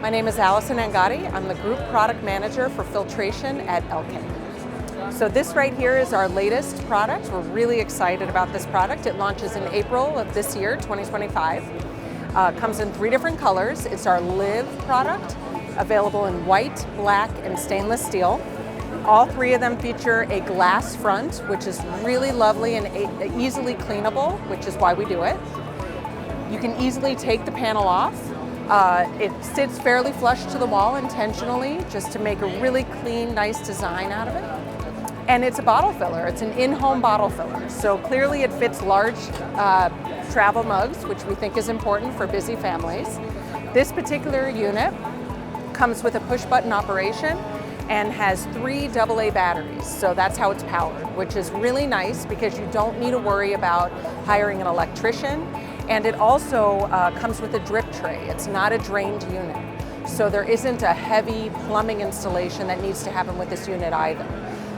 My name is Allison. I'm the Group Product Manager for Filtration at Elkay. So this right here is our latest product. We're really excited about this product. It launches in April of this year, 2025. Comes in 3 different colors. It's our Liv product, available in white, black, and stainless steel. All 3 of them feature a glass front, which is really lovely and easily cleanable, which is why we do it. You can easily take the panel off. It sits fairly flush to the wall intentionally, just to make a really clean, nice design out of it. And it's a bottle filler. It's an in-home bottle filler. So clearly it fits large travel mugs, which we think is important for busy families. This particular unit comes with a push-button operation and has 3 AA batteries. So that's how it's powered, which is really nice because you don't need to worry about hiring an electrician. And it also comes with a drip tray. It's not a drained unit. So there isn't a heavy plumbing installation that needs to happen with this unit either.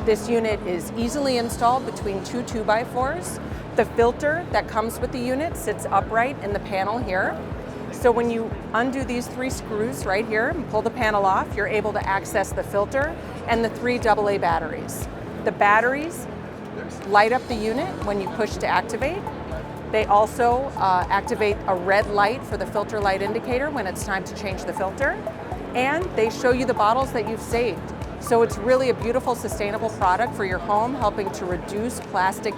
This unit is easily installed between 2 2x4s. The filter that comes with the unit sits upright in the panel here. So when you undo these 3 screws right here and pull the panel off, you're able to access the filter and the 3 AA batteries. The batteries light up the unit when you push to activate. They also activate a red light for the filter light indicator when it's time to change the filter. And they show you the bottles that you've saved. So it's really a beautiful, sustainable product for your home, helping to reduce plastic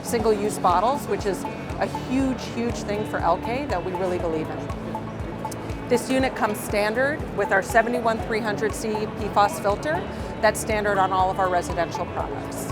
single-use bottles, which is a huge, huge thing for Elkay that we really believe in. This unit comes standard with our 71300C PFAS filter. That's standard on all of our residential products.